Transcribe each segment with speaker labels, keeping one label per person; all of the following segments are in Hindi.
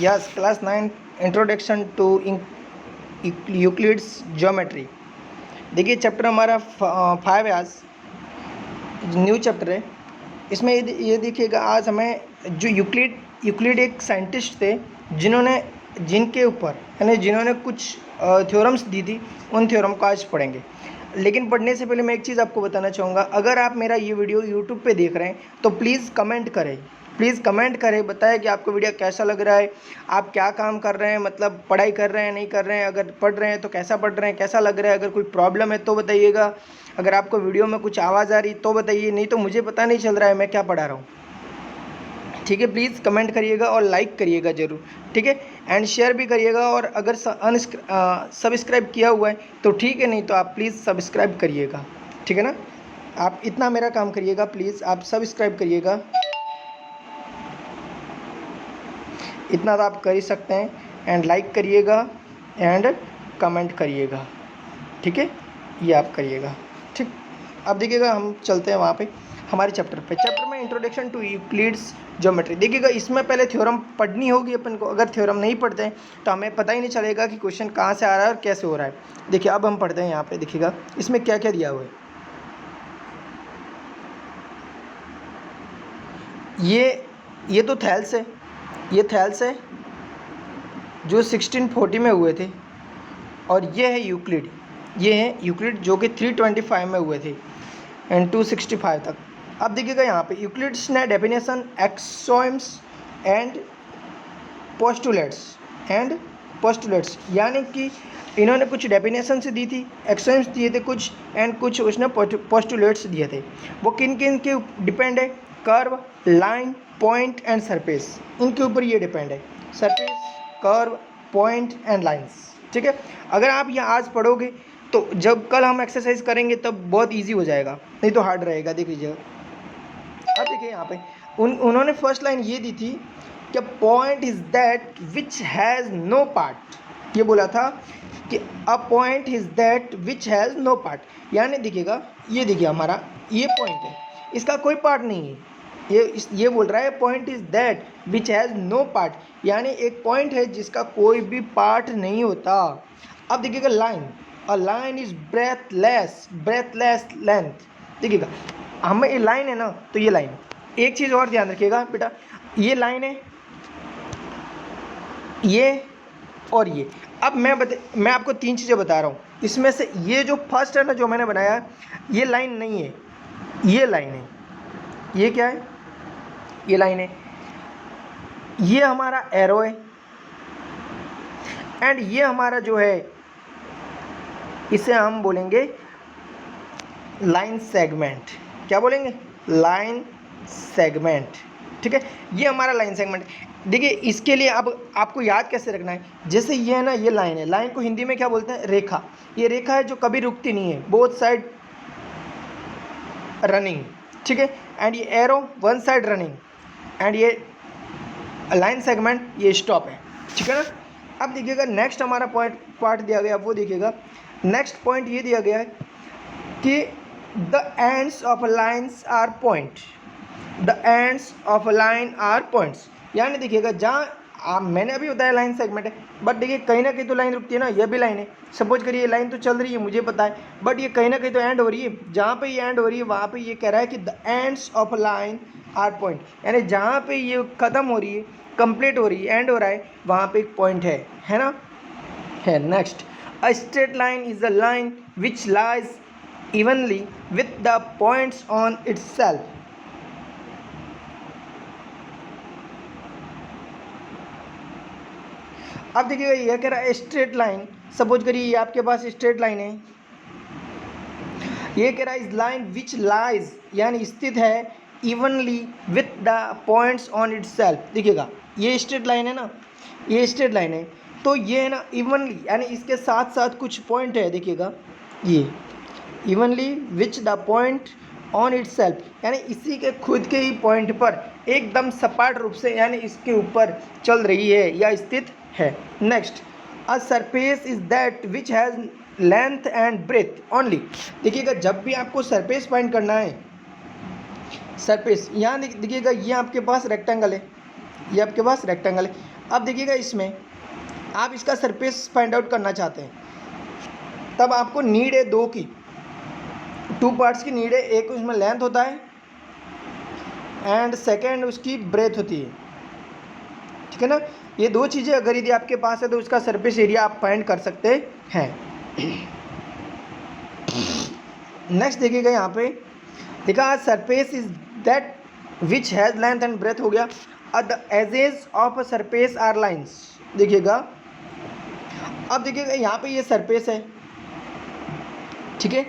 Speaker 1: Yes, class 9 introduction to Euclid's geometry. देखिए चैप्टर हमारा 5 है, आज न्यू चैप्टर है। इसमें ये देखिएगा, आज हमें जो यूक्लिड एक साइंटिस्ट थे जिनके ऊपर यानी जिन्होंने कुछ थ्योरम्स दी थी, उन थ्योरम को आज पढ़ेंगे। लेकिन पढ़ने से पहले मैं एक चीज़ आपको बताना चाहूँगा, अगर आप मेरा ये वीडियो यूट्यूब पे देख रहे हैं तो प्लीज़ कमेंट करें, बताएं कि आपको वीडियो कैसा लग रहा है, आप क्या काम कर रहे हैं, मतलब पढ़ाई कर रहे हैं नहीं कर रहे हैं, अगर पढ़ रहे हैं तो कैसा पढ़ रहे हैं, कैसा लग रहा है, अगर कोई प्रॉब्लम है तो बताइएगा, अगर आपको वीडियो में कुछ आवाज़ आ रही तो बताइए, नहीं तो मुझे पता नहीं चल रहा है मैं क्या पढ़ा रहा हूँ। ठीक है, प्लीज़ कमेंट करिएगा और लाइक करिएगा ज़रूर, ठीक है, एंड शेयर भी करिएगा। और अगर सब्सक्राइब किया हुआ है तो ठीक है, नहीं तो आप प्लीज़ सब्सक्राइब करिएगा, ठीक है ना। आप इतना मेरा काम करिएगा, प्लीज़ आप सब्सक्राइब करिएगा, इतना तो आप कर ही सकते हैं, एंड लाइक करिएगा एंड कमेंट करिएगा, ठीक है, ये आप करिएगा, ठीक। अब देखिएगा हम चलते हैं वहाँ पे हमारे चैप्टर में इंट्रोडक्शन टू यूक्लिड्स ज्योमेट्री। देखिएगा इसमें पहले थ्योरम पढ़नी होगी अपन को, अगर थ्योरम नहीं पढ़ते हैं तो हमें पता ही नहीं चलेगा कि क्वेश्चन कहाँ से आ रहा है और कैसे हो रहा है। देखिए अब हम पढ़ते हैं यहाँ पे, देखिएगा इसमें क्या क्या दिया हुआ है। ये तो थैल्स है, ये थैल्स है जो 1640 में हुए थे, और ये है यूक्लिड, ये है यूक्लिड जो कि 325 में हुए थे एंड 265 तक। अब देखिएगा यहाँ पे यूक्लिड्स ने डेफिनेशन एक्सोइम्स एंड पोस्टुलेट्स यानी कि इन्होंने कुछ डेफिनेशन से दी थी, एक्सोइम्स दिए थे कुछ, एंड कुछ उसने पोस्टुलेट्स दिए थे। वो किन किन के डिपेंड है? Curve, line, point and surface, इनके ऊपर ये डिपेंड है, surface, curve, point and lines, ठीक है। अगर आप ये आज पढ़ोगे तो जब कल हम एक्सरसाइज करेंगे तब बहुत इजी हो जाएगा, नहीं तो हार्ड रहेगा। देख लीजिएगा, अब देखिए यहाँ पे उन्होंने फर्स्ट लाइन ये दी थी कि point is that which has no part. ये बोला था कि a point is that which has no part, यानी देखिएगा ये देखिए हमारा ये पॉइंट है, इसका कोई पार्ट नहीं है। ये बोल रहा है point is that which has no part, यानी एक पॉइंट है जिसका कोई भी पार्ट नहीं होता। अब देखिएगा line, a line is breathless length. देखिएगा हमें ये लाइन है ना, तो ये लाइन, एक चीज़ और ध्यान रखिएगा बेटा, ये लाइन है, ये और ये। अब मैं आपको तीन चीज़ें बता रहा हूँ, इसमें से ये जो फर्स्ट है ना जो मैंने बनाया, ये लाइन नहीं है, ये लाइन है। ये क्या है? ये लाइन है, ये हमारा एरो है, एंड ये हमारा जो है इसे हम बोलेंगे लाइन सेगमेंट। क्या बोलेंगे? लाइन सेगमेंट, ठीक है, ये हमारा लाइन सेगमेंट। देखिए इसके लिए अब आपको याद कैसे रखना है, जैसे ये है ना, ये लाइन है, लाइन को हिंदी में क्या बोलते हैं? रेखा। ये रेखा है जो कभी रुकती नहीं है, बोथ साइड रनिंग, ठीक है, एंड ये arrow one side running, and ये लाइन सेगमेंट ये स्टॉप है, ठीक है ना। अब देखिएगा नेक्स्ट हमारा पार्ट दिया गया, वो देखिएगा नेक्स्ट पॉइंट ये दिया गया है कि the ends of lines are point, the ends of line are points, यानी देखिएगा जहाँ मैंने अभी बताया लाइन सेगमेंट है, बट देखिए कहीं ना कहीं तो लाइन रुकती है ना, ये भी लाइन है। सपोज करिए लाइन तो चल रही है, मुझे पता है, बट ये कहीं ना कहीं तो एंड हो रही है, जहाँ पे ये एंड हो रही है वहाँ पे ये कह रहा है कि the ends of line are point, यानी जहाँ पे ये ख़त्म हो रही है, कंप्लीट हो रही है, एंड हो रहा है, वहाँ पे एक पॉइंट है ना, है। Next, a straight line is a line which lies evenly with the points on itself। अब देखिएगा ये कह रहा है स्ट्रेट लाइन, सपोज करिए ये आपके पास स्ट्रेट लाइन है, ये कह रहा है इस लाइन विच लाइज यानी स्थित है evenly with the points on itself. देखिएगा ये स्ट्रेट लाइन है ना, ये स्ट्रेट लाइन है, तो ये है ना इवनली, यानी इसके साथ साथ कुछ पॉइंट है, देखिएगा ये evenly which the point on it self, यानी इसी के खुद के ही पॉइंट पर एकदम सपाट रूप से, यानी इसके ऊपर चल रही है या स्थित है। Next, a surface is that which has length and breadth only. देखिएगा जब भी आपको सरफेस फाइंड करना है, सरफेस यहाँ देखिएगा ये आपके पास रेक्टेंगल है, ये आपके पास रेक्टेंगल है, अब देखिएगा इसमें आप इसका सरफेस फाइंड आउट करना चाहते हैं, तब आपको नीड है दो की, टू पार्ट्स की नीड है। एक उसमें लेंथ होता है एंड सेकेंड उसकी ब्रेथ होती है, ठीक है ना। ये दो चीज़ें अगर यदि आपके पास है तो उसका सरफेस एरिया आप फाइंड कर सकते हैं। नेक्स्ट देखिएगा यहाँ पे लिखा surface is that which has length and breadth हो गया। The edges of a surface are lines. देखिएगा अब देखिएगा यहाँ पे ये सरफेस है, ठीक है,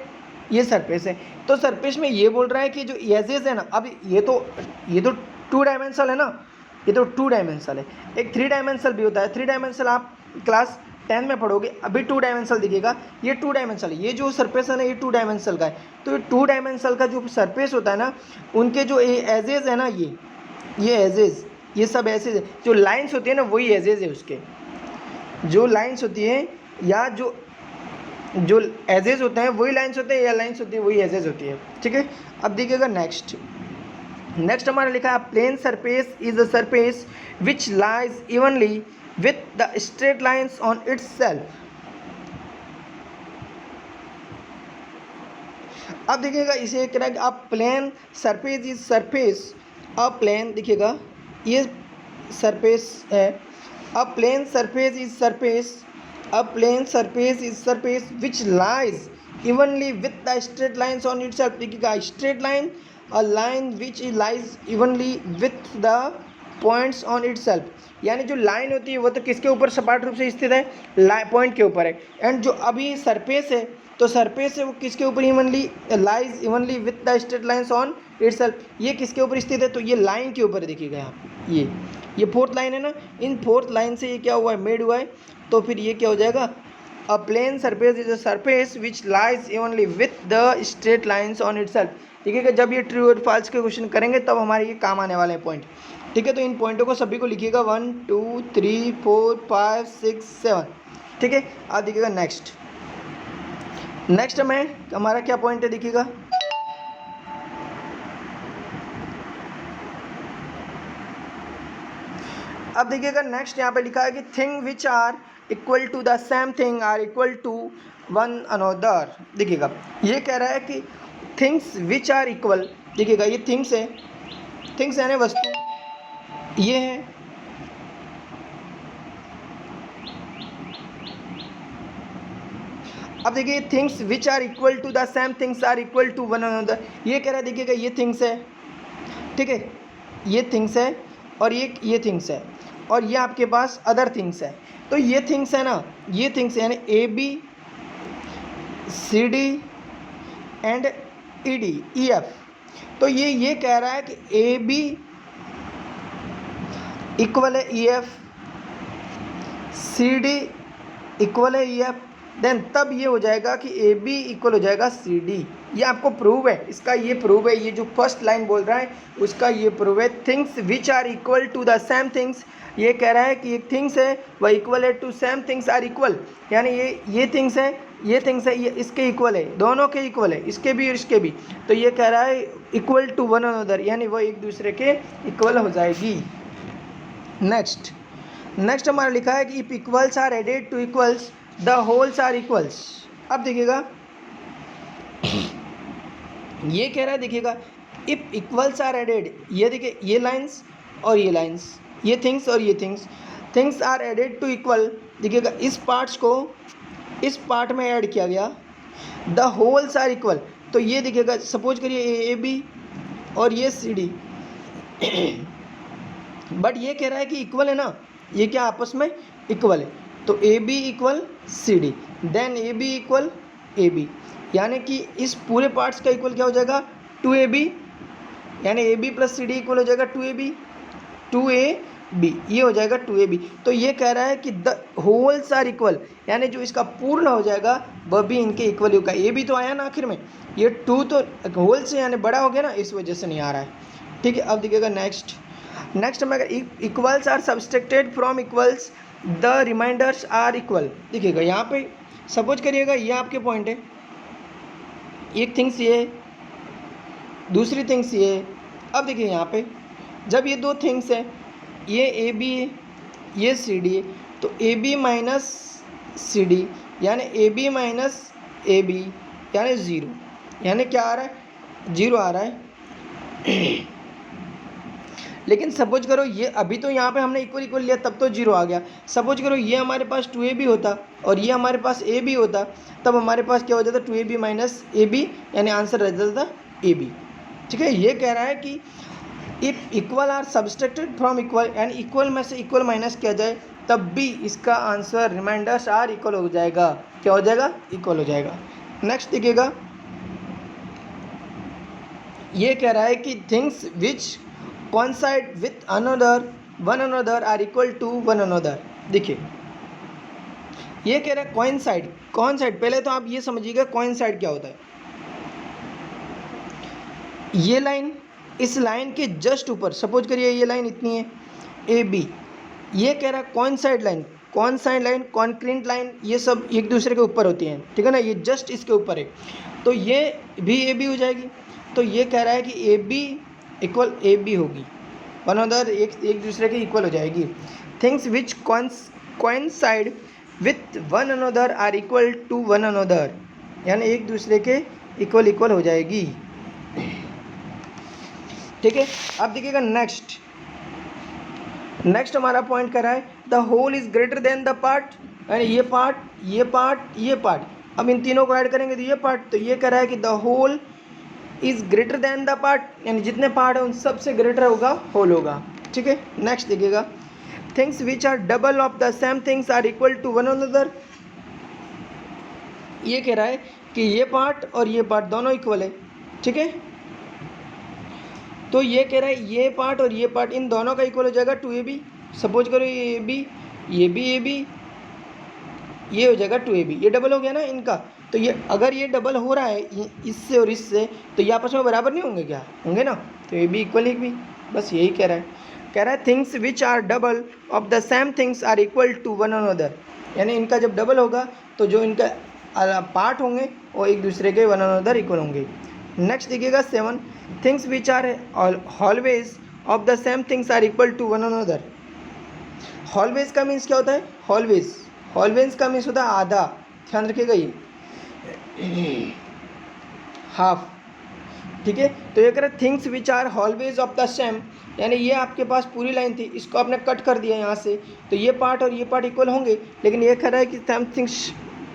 Speaker 1: ये सरफेस है। तो सरफेस में ये बोल रहा है कि जो एजेस है ना, अब ये तो टू डायमेंशनल है ना, ये तो टू डायमेंशनल है। एक थ्री डायमेंशनल भी होता है, थ्री डायमेंशनल आप क्लास 10 में पढ़ोगे। अभी टू डायमेंशनल दिखेगा, ये टू डायमेंशनल है। ये जो सरफेस है ना ये टू डायमेंशनल का है। तो ये टू डायमेंशनल का जो सरफेस होता है ना, उनके जो एजेस है ना, ये एजेस, ये सब एजेस है। जो लाइन्स होती है ना वही एजेस है उसके, जो लाइन्स होती है या जो एजेस होते हैं वही लाइन्स होते हैं, या लाइन्स होती है वही एजेस होती है, ठीक है। अब देखिएगा नेक्स्ट हमारा लिखा है plane surface is a surface which lies evenly with the straight lines on itself. अब देखिएगा इसे कह रहा है आप plane surface is surface, a plane, देखिएगा ये सरफेस है। A plane surface is surface, a plane surface is surface which lies evenly with the straight lines on itself। देखिएगा straight line, a line which lies evenly with the points on itself, यानी जो लाइन होती है वो तो किसके ऊपर सपाट रूप से स्थित है, पॉइंट के ऊपर है। एंड जो अभी सरफेस है तो सरफेस है वो किसके ऊपर evenly lies evenly with the straight lines on itself, ये किसके ऊपर स्थित है, तो ये लाइन के ऊपर है। देखिएगा यहाँ पे ये फोर्थ लाइन है ना, इन फोर्थ लाइन से ये क्या हुआ है, मेड हुआ है। तो फिर ये क्या हो जाएगा, a plane surface is a surface which lies evenly with the straight lines on itself. ठीक है, जब ये ट्रू और फॉल्स के क्वेश्चन करेंगे तब हमारे ये काम आने वाले हैं पॉइंट। ठीक है, तो इन पॉइंटों को सभी को लिखिएगा 1 2 3 4 5 6 7। ठीक है, अब देखिएगा नेक्स्ट में हमारा क्या पॉइंट है, देखिएगा अब देखिएगा नेक्स्ट यहाँ पे लिखा है कि thing which are equal to the same thing are equal to one another. देखिएगा ये कह रहा है कि थिंग्स विच आर इक्वल, देखिएगा ये थिंग्स है, थिंग्स यानी वस्तु, ये है, अब देखिए things which are equal to the same things are equal to one another. ये कह रहा है, देखिएगा ये थिंग्स है, ठीक है, ये थिंग्स है और ये थिंग्स है और ये आपके पास अदर थिंग्स है। तो ये थिंग्स है ना, ये थिंग्स यानी A B C D and E D E F. तो ये कह रहा है कि ए बी इक्वल है E F, C D equal है ई एफ, देन तब ये हो जाएगा कि ए बी इक्वल हो जाएगा सी डी। ये आपको प्रूव है, इसका ये प्रूव है, ये जो फर्स्ट लाइन बोल रहा है उसका ये प्रूव है। Things which are equal to the same things, ये कह रहा है कि एक थिंग्स है वह इक्वल है to same things are equal, यानी ये थिंग्स है, ये थिंग्स है, ये इसके इक्वल है, दोनों के इक्वल है, इसके भी और इसके भी। तो ये कह रहा है इक्वल टू वन अनदर, यानी वह एक दूसरे के इक्वल हो जाएगी। नेक्स्ट हमारा लिखा है कि if equals are added to equals the wholes are equals. अब देखिएगा ये कह रहा है, देखिएगा इफ इक्वल्स आर एडेड, ये देखिए ये लाइंस और ये लाइंस, ये थिंग्स और ये things are added to equal. देखिएगा इस पार्ट्स को इस पार्ट में ऐड किया गया, द होल्स आर इक्वल। तो ये देखिएगा सपोज करिए ए बी और ये सी डी, बट ये कह रहा है कि इक्वल है ना, ये क्या आपस में इक्वल है। तो A B equal C D, then A B equal A B, यानी कि इस पूरे पार्ट्स का इक्वल क्या हो जाएगा, टू ए बी, यानी A B plus C D equal हो जाएगा टू ए बी, ये हो जाएगा टू ए बी। तो ये कह रहा है कि द होल्स आर इक्वल, यानी जो इसका पूर्ण हो जाएगा वह भी इनके इक्वल होगा। ए बी तो आया ना आखिर में, ये टू तो होल से यानी बड़ा हो गया ना, इस वजह से नहीं आ रहा है। ठीक है, अब देखिएगा नेक्स्ट में अगर equals are subtracted from equals the remainders are equal. देखिएगा यहाँ पे सपोज करिएगा ये आपके पॉइंट है, एक थिंग्स ये है, दूसरी थिंग्स ये है। अब देखिए यहाँ पे जब ये दो थिंग्स है, ये ए बी है ये सी डी है, तो A B minus C D यानी A B minus A B यानी ज़ीरो, यानी क्या आ रहा है, जीरो आ रहा है। लेकिन सपोज करो ये अभी तो यहाँ पे हमने इक्वल इक्वल लिया तब तो जीरो आ गया। सपोज करो ये हमारे पास टू ए बी होता और ये हमारे पास ए बी होता, तब हमारे पास क्या हो जाता, two A B minus A B, यानी आंसर रह जाता ए बी। ठीक है, ये कह रहा है कि if equal are subtracted from equal, यानी इक्वल में से इक्वल माइनस किया जाए तब भी इसका आंसर रिमाइंडर्स आर इक्वल हो जाएगा। क्या हो जाएगा, इक्वल हो जाएगा। नेक्स्ट देखिएगा, ये कह रहा है कि things which coincide with another one another are equal to one another। देखिए ये कह रहा है coincide, coincide पहले तो आप ये समझिएगा coincide क्या होता है। ये लाइन इस लाइन के जस्ट ऊपर, सपोज करिए ये लाइन इतनी है ए बी, ये कह रहा है coincide line, coincide line, concrete line, ये सब एक दूसरे के ऊपर होती हैं, ठीक है ना, ये जस्ट इसके ऊपर है, तो ये भी ए बी हो जाएगी। तो ये कह रहा है कि A B equal A B होगी, वन अनदर एक दूसरे के इक्वल हो जाएगी। Things which coincide with one another are equal to one another, यानी एक दूसरे के इक्वल इक्वल हो जाएगी। ठीक है, अब देखिएगा नेक्स्ट हमारा पॉइंट कर रहा है the whole is greater than the part, यानी ये पार्ट ये पार्ट ये पार्ट, अब इन तीनों को ऐड करेंगे तो ये पार्ट, तो ये कह रहा है कि the whole is greater than the part, यानी जितने पार्ट है उन सबसे ग्रेटर होगा होल होगा। ठीक है, नेक्स्ट देखिएगा things which are double of the same things are equal to one another, ये कह रहा है कि ये पार्ट और ये पार्ट दोनों इक्वल है। ठीक है, तो ये कह रहा है ये पार्ट और ये पार्ट इन दोनों का इक्वल हो जाएगा टू ए बी। सपोज करो ये ए बी ये बी ए बी, ये हो जाएगा टू ए बी, ये डबल हो गया ना इनका, तो ये अगर ये डबल हो रहा है इससे और इससे तो ये आपस में बराबर नहीं होंगे, क्या होंगे ना, तो A B equal A B, बस यही कह रहा है things which are double of the same things are equal to one another, यानी इनका जब डबल होगा तो जो इनका पार्ट होंगे वो एक दूसरे के वन अनदर इक्वल होंगे। नेक्स्ट देखिएगा 7 things which are always of the same things are equal to one another. Always का मीन्स क्या होता है, ऑलवेज का मीन्स होता है आधा, ध्यान रखिएगा ये हाफ। ठीक है, तो ये कह रहे things which are always of the same, यानी ये आपके पास पूरी लाइन थी, इसको आपने कट कर दिया यहाँ से, तो ये पार्ट और ये पार्ट इक्वल होंगे, लेकिन ये कह रहा है कि same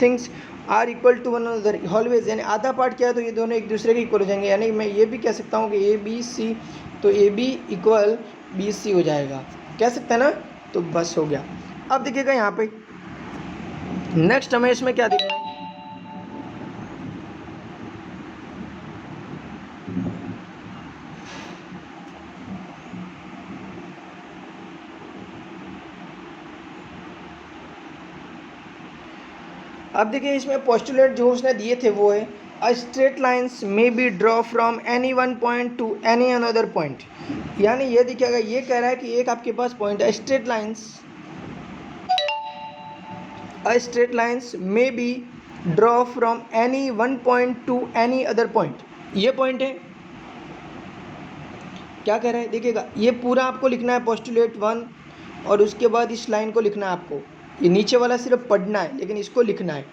Speaker 1: things are equal to one another always, यानी आधा पार्ट क्या है तो ये दोनों एक दूसरे के इक्वल हो जाएंगे, यानी मैं ये भी कह सकता हूँ कि ए बी सी, तो A B equal B C हो जाएगा, कह सकते हैं ना, तो बस हो गया। अब देखिएगा यहाँ पे नेक्स्ट हमें इसमें क्या देखना है, अब देखिए इसमें पोस्टुलेट जो उसने दिए थे वो है a straight lines may be draw from any one point to any another point, यानी ये देखिएगा ये कह रहा है कि एक आपके पास पॉइंट है, straight lines may be draw from any one point to any other point, ये पॉइंट है। क्या कह रहा है देखिएगा, ये पूरा आपको लिखना है पोस्टुलेट 1 और उसके बाद इस लाइन को लिखना है आपको, ये नीचे वाला सिर्फ पढ़ना है लेकिन इसको लिखना है।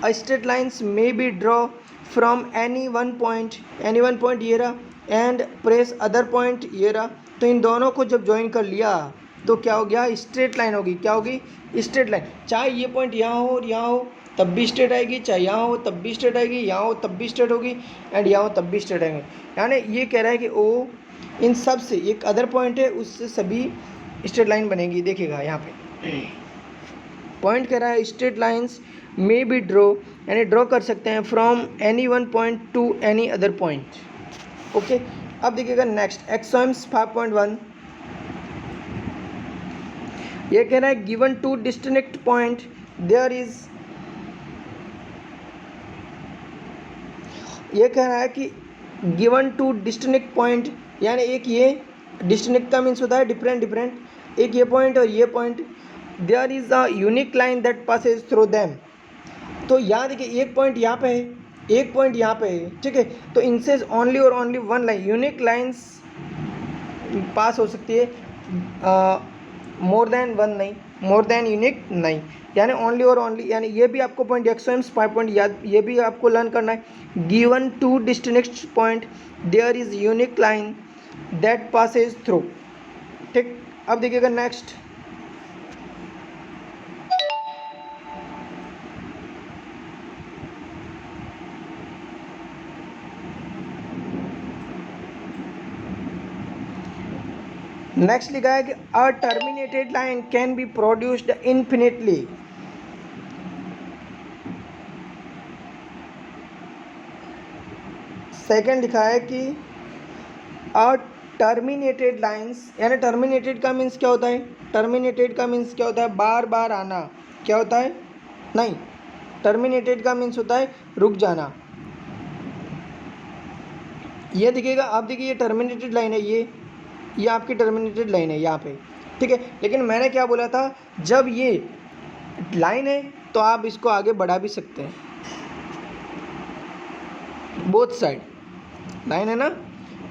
Speaker 1: A straight lines may be draw from any one point ये रहा, एंड प्रेस अदर पॉइंट ये रहा, तो इन दोनों को जब ज्वाइन कर लिया तो क्या हो गया, स्ट्रेट लाइन होगी। क्या होगी, स्ट्रेट लाइन, चाहे ये पॉइंट यहाँ हो और यहाँ हो तब भी स्ट्रेट आएगी, चाहे यहाँ हो तब भी स्ट्रेट आएगी, यहाँ हो तब भी स्ट्रेट होगी, एंड यहाँ हो तब भी स्ट्रेट आएंगे। यानी ये कह रहा है कि ओ इन सब से एक अदर पॉइंट है उससे सभी स्ट्रेट लाइन बनेगी। देखिएगा यहाँ पे पॉइंट कह रहा है straight lines may be draw, यानी ड्रॉ कर सकते हैं from any one point to any other point. Okay, अब देखिएगा नेक्स्ट एक्सॉम्स 5.1, ये कह रहा है given two distinct point there is, ये कह रहा है कि गिवन टू डिस्टिंक्ट पॉइंट, यानी एक ये डिस्टिंक्ट का मीन्स होता है डिफरेंट, एक ये पॉइंट और ये point, there is a unique line that passes through them. तो यहाँ देखिए एक पॉइंट यहाँ पे है, एक पॉइंट यहाँ पे है, ठीक है, तो इनसे ओनली और only one line, unique lines pass हो सकती है मोर देन वन नहीं, मोर देन यूनिक नहीं, यानी ओनली और ओनली, यानी ये भी आपको पॉइंट एक्सोम्स 5 पॉइंट याद, ये भी आपको लर्न करना है। Given two distinct point there is unique line that passes through. ठीक, अब देखिएगा नेक्स्ट, नेक्स्ट लिखा है कि a terminated line can be produced infinitely. Second लिखा है कि अ टर्मिनेटेड लाइंस, यानी टर्मिनेटेड का मीन्स क्या होता है, टर्मिनेटेड का मीन्स क्या होता है, बार बार आना, क्या होता है, नहीं, टर्मिनेटेड का मीन्स होता है रुक जाना। ये देखिएगा, आप देखिए ये टर्मिनेटेड लाइन है, ये आपकी टर्मिनेटेड लाइन है यहाँ पे, ठीक है। लेकिन मैंने क्या बोला था, जब ये लाइन है तो आप इसको आगे बढ़ा भी सकते हैं, बोथ साइड लाइन है ना,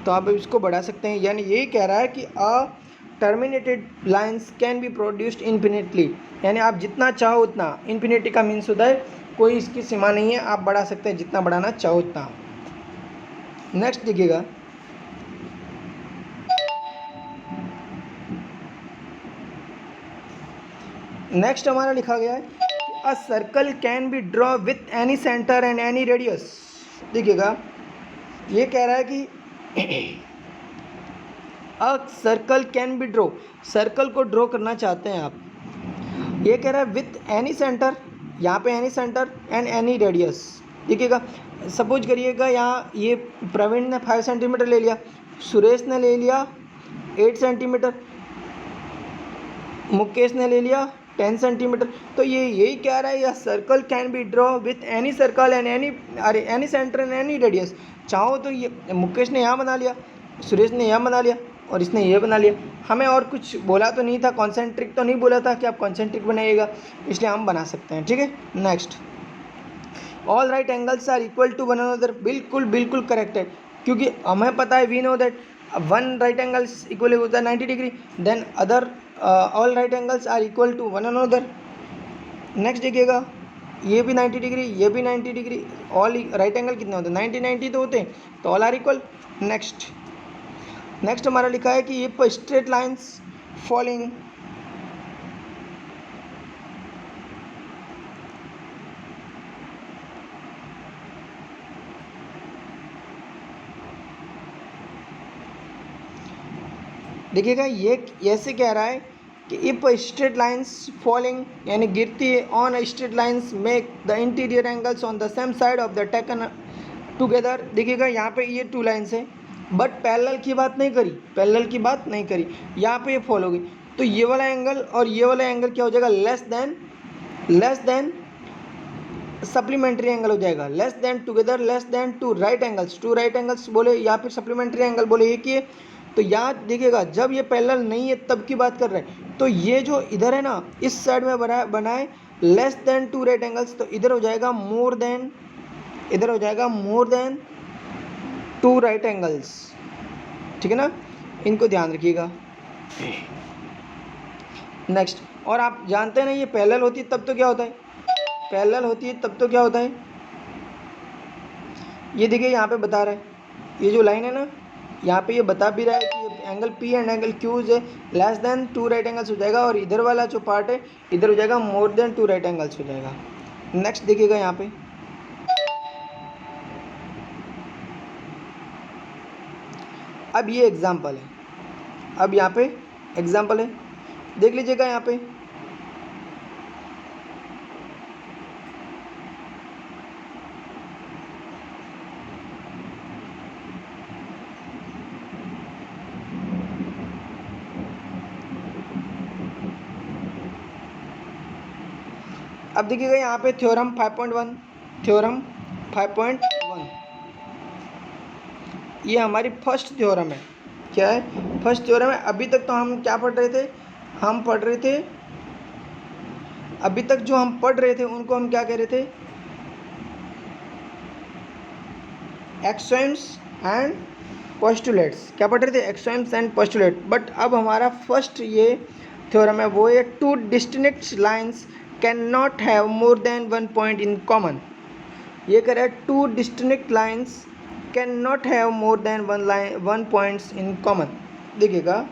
Speaker 1: तो आप इसको बढ़ा सकते हैं। यानी यही कह रहा है कि a terminated lines can be produced infinitely, यानी आप जितना चाहो उतना, इन्फिनिटी का मीन्स होता है कोई इसकी सीमा नहीं है, आप बढ़ा सकते हैं जितना बढ़ाना चाहो उतना। नेक्स्ट देखिएगा, नेक्स्ट हमारा लिखा गया है a circle can be draw with any centre and any radius. देखिएगा, ये कह रहा है कि a circle can be draw, circle को ड्रॉ करना चाहते हैं आप, ये कह रहा है विथ एनी सेंटर, यहाँ पे any centre and any radius. देखिएगा, सपोज करिएगा यहाँ ये प्रवीण ने 5 सेंटीमीटर ले लिया, सुरेश ने ले लिया 8 सेंटीमीटर, मुकेश ने ले लिया 10 सेंटीमीटर। तो ये यही कह रहा है यह circle can be draw with any circle and any centre and any radius. चाहो तो ये मुकेश ने यहाँ बना लिया, सुरेश ने यहाँ बना लिया और इसने ये बना लिया। हमें और कुछ बोला तो नहीं था, कॉन्सेंट्रिक तो नहीं बोला था कि आप कॉन्सेंट्रिक बनाइएगा, इसलिए हम बना सकते हैं, ठीक है। Next, all right angles are equal to one another. बिल्कुल बिल्कुल करेक्ट है, क्योंकि हमें पता है, we know that one right angles equal होता है 90 degree, then other all right angles are equal to one another. Next देखिएगा, ये भी 90 डिग्री, ये भी 90 डिग्री, ऑल राइट एंगल कितने होते हैं, 90 90 तो होते हैं, तो all are equal. Next, next हमारा लिखा है कि ये स्ट्रेट लाइंस फॉलोइंग, देखिएगा ये ऐसे कह रहा है कि इफ स्ट्रेट लाइंस फॉलिंग, यानी गिरती है on straight lines make the interior angles on the same side of the taken together. देखिएगा यहाँ पे ये 2 लाइंस है, बट पैरेलल की बात नहीं करी, पैरेलल की बात नहीं करी, यहाँ पे ये फॉल होगी, तो ये वाला एंगल और ये वाला एंगल क्या हो जाएगा, लेस देन सप्लीमेंट्री एंगल हो जाएगा, less than together, less than two right angles बोले या फिर सप्लीमेंट्री एंगल बोले, एक ही है। तो याद देखिएगा, जब ये पैरेलल नहीं है तब की बात कर रहे हैं, तो ये जो इधर है ना, इस साइड में बनाए लेस देन 2 राइट एंगल्स, तो इधर हो जाएगा मोर देन, इधर हो जाएगा मोर देन 2 राइट एंगल्स, ठीक है ना, इनको ध्यान रखिएगा। नेक्स्ट, और आप जानते हैं ना, ये पैरेलल होती है तब तो क्या होता है, पैरेलल होती है तब तो क्या होता है, ये देखिए यहाँ पे बता रहा है, ये जो लाइन है ना, यहाँ पे ये बता भी रहा है कि angle P and angle Q है लेस देन 2 राइट एंगल्स हो जाएगा, और इधर वाला जो पार्ट है इधर हो जाएगा मोर देन 2 राइट एंगल्स हो जाएगा। नेक्स्ट देखिएगा यहाँ पे, अब ये एग्जाम्पल है, अब यहाँ पे एग्जाम्पल है, देख लीजिएगा यहाँ पे, अब देखिएगा यहाँ पे थ्योरम 5.1, थ्योरम 5.1, ये हमारी फर्स्ट थ्योरम है। क्या है, फर्स्ट थ्योरम है। अभी तक तो हम क्या पढ़ रहे थे, हम पढ़ रहे थे, अभी तक जो हम पढ़ रहे थे उनको हम क्या कह रहे थे, एक्सोम्स एंड पोस्टुलेट्स, क्या पढ़ रहे थे, एक्सोम्स एंड पोस्टुलेट। बट अब हमारा फर्स्ट ये थ्योरम है वो है two distinct lines can not have more than one point in common. ये कह रहा है two distinct lines can not have more than one points in common. देखिएगा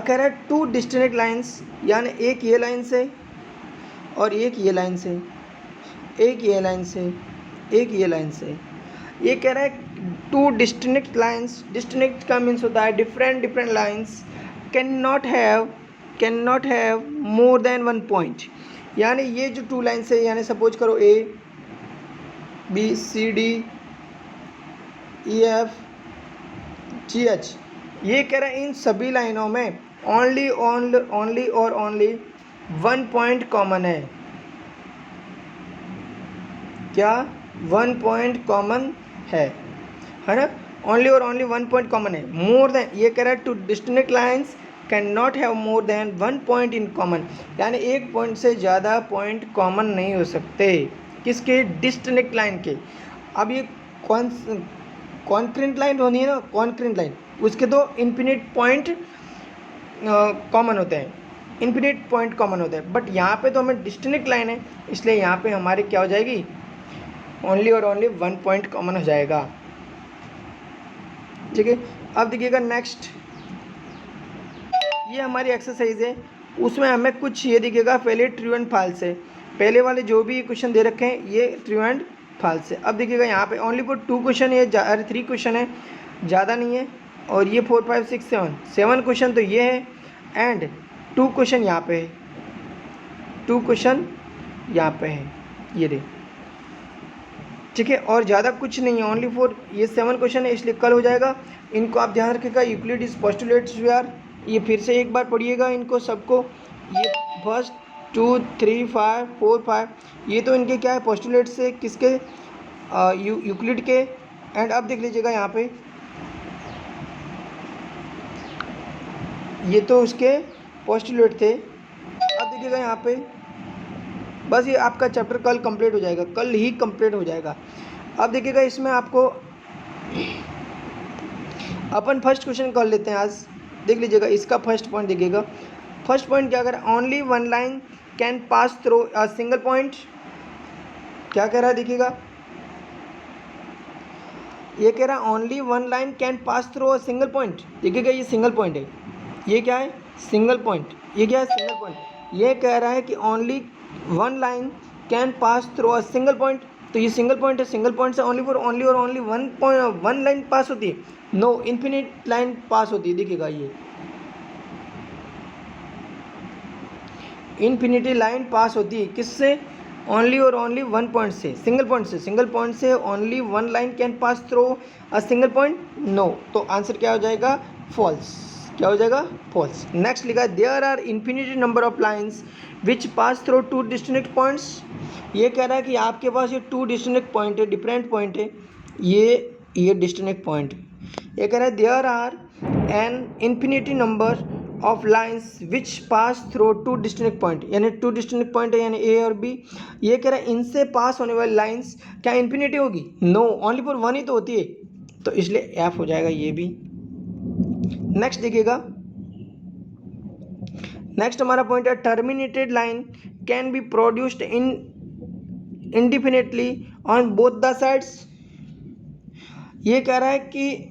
Speaker 1: कह रहा है टू डिस्टिंक्ट लाइन्स, यानी एक ये लाइन से और एक ये लाइन से, एक ये लाइन से, एक ये लाइन से। ये कह रहा है टू डिस्टिंक्ट लाइन्स, डिस्टिंक्ट का मीन्स होता है different different lines, can not have more than one point. यानी ये जो टू लाइन्स है, यानी सपोज करो A B C D E F G H, ये कह रहा है इन सभी लाइनों में ओनली और ओनली वन पॉइंट कॉमन है। क्या? वन पॉइंट कॉमन है ना? ओनली और ओनली वन पॉइंट कॉमन है। मोर देन, ये कह रहा है two distinct lines can not have more than one point in common, यानी एक पॉइंट से ज़्यादा पॉइंट कॉमन नहीं हो सकते। किसके? डिस्टिंक्ट लाइन के। अब ये कॉन्क्रीट लाइन होनी है ना, कॉन्क्रीट लाइन, उसके दो इन्फिनिट पॉइंट कॉमन होते हैं, इन्फिनिट पॉइंट कॉमन होते हैं। बट यहाँ पे तो हमें डिस्टिंक्ट लाइन है, इसलिए यहाँ पे हमारे क्या हो जाएगी? ओनली और ओनली वन पॉइंट कॉमन हो जाएगा। ठीक है, अब देखिएगा नेक्स्ट, ये हमारी एक्सरसाइज है, उसमें हमें कुछ ये दिखेगा पहले ट्रू एंड फॉल्स है। पहले वाले जो भी क्वेश्चन दे रखे हैं ये ट्रू एंड फॉल्स है। अब देखिएगा यहाँ पे ओनली फॉर टू क्वेश्चन है, अरे थ्री क्वेश्चन है, ज़्यादा नहीं है। और ये 4 5 6 7 क्वेश्चन तो ये है, एंड टू क्वेश्चन यहाँ पे है, टू क्वेश्चन यहाँ पे है, ये दे। ठीक है, और ज़्यादा कुछ नहीं है, ओनली फॉर ये 7 क्वेश्चन है, इसलिए कल हो जाएगा। इनको आप ध्यान रखिएगा, यूक्लिड्स पोस्टुलेट्स यार, ये फिर से एक बार पढ़िएगा इनको सबको। ये फर्स्ट 2 3 5 4 5 ये तो इनके क्या है? पोस्टुलेट्स से, किसके? यूक्लिड के। एंड अब देख लीजिएगा यहाँ पे, ये तो उसके पोस्टुलेट थे। अब देखिएगा यहाँ पे, बस ये आपका चैप्टर कल कंप्लीट हो जाएगा, कल ही कंप्लीट हो जाएगा। अब देखिएगा इसमें आपको अपन फर्स्ट क्वेश्चन कर लेते हैं आज। देख लीजिएगा इसका फर्स्ट पॉइंट देखिएगा। फर्स्ट पॉइंट क्या कर रहा है? Only one line can pass through a single point. क्या कह रहा है? देखिएगा ये कह रहा है only one line can pass through a single point. देखिएगा ये सिंगल पॉइंट है, ये क्या है? Single point. ये क्या है? Single point. ये कह रहा है कि only one line can pass through a single point, तो ये सिंगल पॉइंट है, सिंगल पॉइंट से ओनली फॉर ओनली और ओनली वन लाइन पास होती है, नो इन्फिनिट लाइन पास होती है। देखिएगा ये इन्फिनिटी लाइन पास होती है, किससे? ओनली और ओनली वन पॉइंट से, सिंगल पॉइंट से, सिंगल पॉइंट से only one line can pass through a single point, no. तो आंसर क्या हो जाएगा? फॉल्स। क्या हो जाएगा? फॉल्स। नेक्स्ट लिखा है there are infinity number of lines which pass through two distinct points. ये कह रहा है कि आपके पास ये टू डिस्टिंक्ट पॉइंट है, डिफरेंट पॉइंट है, ये डिस्टिंक्ट पॉइंट। ये कह रहा है there are an infinity number of lines which pass through two distinct point, यानी टू डिस्टिंक्ट पॉइंट है, यानी ए और बी। ये कह रहा है इनसे पास होने वाली लाइन्स क्या इन्फिनिटी होगी? नो, ओनली फॉर वन ही तो होती है, तो इसलिए एफ हो जाएगा ये भी। नेक्स्ट देखिएगा, नेक्स्ट हमारा पॉइंट है terminated line can be produced indefinitely on both the sides. ये कह रहा है कि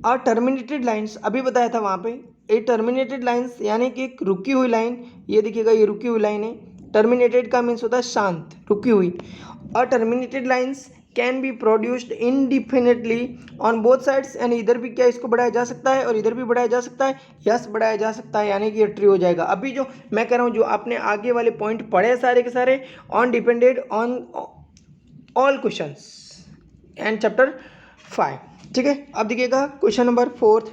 Speaker 1: और टर्मिनेटेड लाइन्स अभी बताया था वहाँ पे, ए टर्मिनेटेड लाइन्स यानी कि एक रुकी हुई लाइन। ये देखिएगा ये रुकी हुई लाइन है, टर्मिनेटेड का मीन्स होता है शांत, रुकी हुई। और terminated lines can be produced indefinitely on both sides, यानी इधर भी क्या इसको बढ़ाया जा सकता है और इधर भी बढ़ाया जा सकता है, यस बढ़ाया जा सकता है, यानी कि ये ट्रू हो जाएगा। अभी जो मैं कह रहा हूँ, जो आपने आगे वाले पॉइंट पढ़े सारे के सारे, on depended on all questions and chapter 5। ठीक है, अब देखिएगा क्वेश्चन नंबर फोर्थ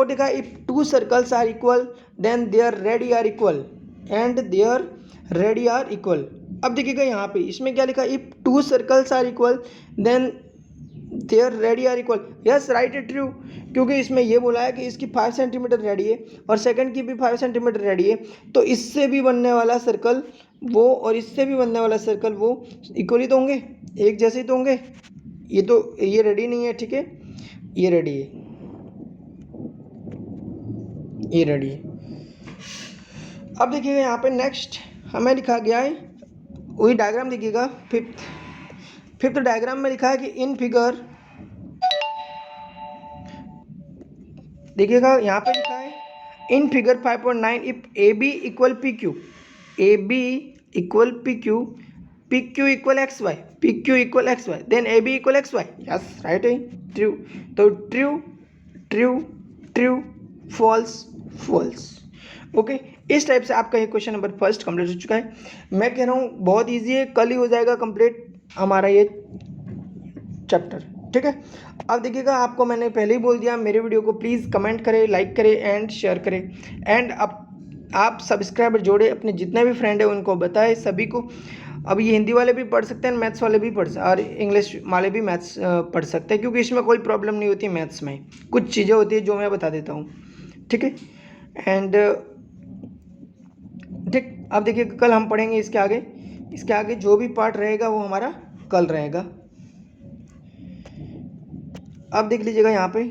Speaker 1: देखा, if two circles are equal then their radii are equal and their radii are equal. अब देखिएगा यहाँ पे इसमें क्या लिखा, if two circles are equal then their radii are equal, yes right it true, क्योंकि इसमें ये बोला है कि इसकी 5 सेंटीमीटर रेडी है और सेकंड की भी 5 सेंटीमीटर रेडी है, तो इससे भी बनने वाला सर्कल वो और इससे भी बनने वाला सर्कल वो इक्वली तो होंगे, एक जैसे ही तो होंगे। ये रेडी नहीं है, ठीक है, ये रेडी है, ये रेडी है। अब देखिएगा यहाँ पे नेक्स्ट हमें लिखा गया है, वही डायग्राम देखिएगा, फिफ्थ डायग्राम में लिखा है कि इन फिगर, देखिएगा यहाँ पे लिखा है in figure 5.9 if A B equal P Q, A B equal P Q, P Q equal X Y, P Q equal X Y, then A B equal X Y, yes right है, ट्रू। तो true true true false false. Okay, इस टाइप से आपका ये क्वेश्चन नंबर फर्स्ट कंप्लीट हो चुका है। मैं कह रहा हूँ बहुत ईजी है, कल ही हो जाएगा कंप्लीट हमारा ये चैप्टर, ठीक है। अब देखिएगा, आपको मैंने पहले ही बोल दिया, मेरे वीडियो को प्लीज़ कमेंट करें, लाइक करें एंड शेयर करें, एंड अब आप सब्सक्राइबर जोड़े, अपने जितने भी फ्रेंड हैं उनको बताएं सभी को। अब ये हिंदी वाले भी पढ़ सकते हैं, मैथ्स वाले भी और इंग्लिश वाले भी मैथ्स पढ़ सकते हैं, क्योंकि इसमें कोई प्रॉब्लम नहीं होती। मैथ्स में कुछ चीज़ें होती है जो मैं बता देता हूँ, ठीक है। एंड ठीक, अब देखिए कल हम पढ़ेंगे इसके आगे जो भी पार्ट रहेगा वो हमारा कल रहेगा। अब देख लीजिएगा यहाँ पे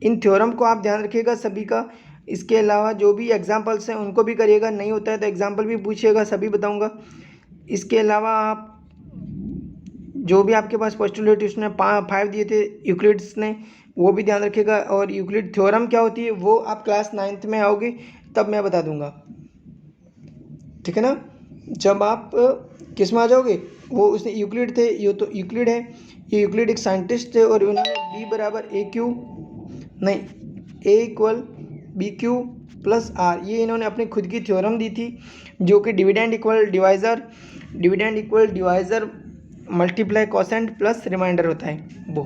Speaker 1: इन थ्योरम को आप ध्यान रखिएगा सभी का। इसके अलावा जो भी एग्जाम्पल्स हैं उनको भी करिएगा, नहीं होता है तो एग्जाम्पल भी पूछिएगा, सभी बताऊंगा। इसके अलावा आप जो भी आपके पास पोस्टुलेट उसने 5 दिए थे यूक्लिड्स ने, वो भी ध्यान रखिएगा। और यूक्लिड थ्योरम क्या होती है वो आप क्लास 9th में आओगे तब मैं बता दूंगा, ठीक है ना। जब आप किस में आ जाओगे, वो उसने यूक्लिड थे, ये तो यूक्लिड है, ये यूक्लिड एक साइंटिस्ट थे और उन्होंने बी बराबर ए क्यू नहीं A equal B Q plus R, ये इन्होंने अपनी खुद की थ्योरम दी थी, जो कि dividend equal divisor multiply quotient plus remainder होता है वो,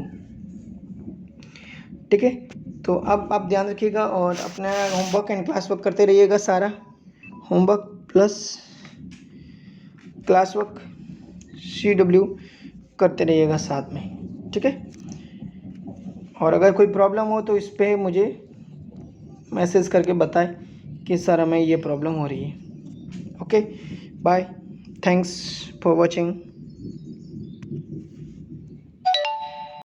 Speaker 1: ठीक है। तो अब आप ध्यान रखिएगा और अपना होमवर्क एंड क्लास वर्क करते रहिएगा, सारा homework plus class work CW करते रहिएगा साथ में, ठीक है। और अगर कोई प्रॉब्लम हो तो इस पर मुझे मैसेज करके बताएं कि सर हमें ये प्रॉब्लम हो रही है। Okay, bye, thanks for watching.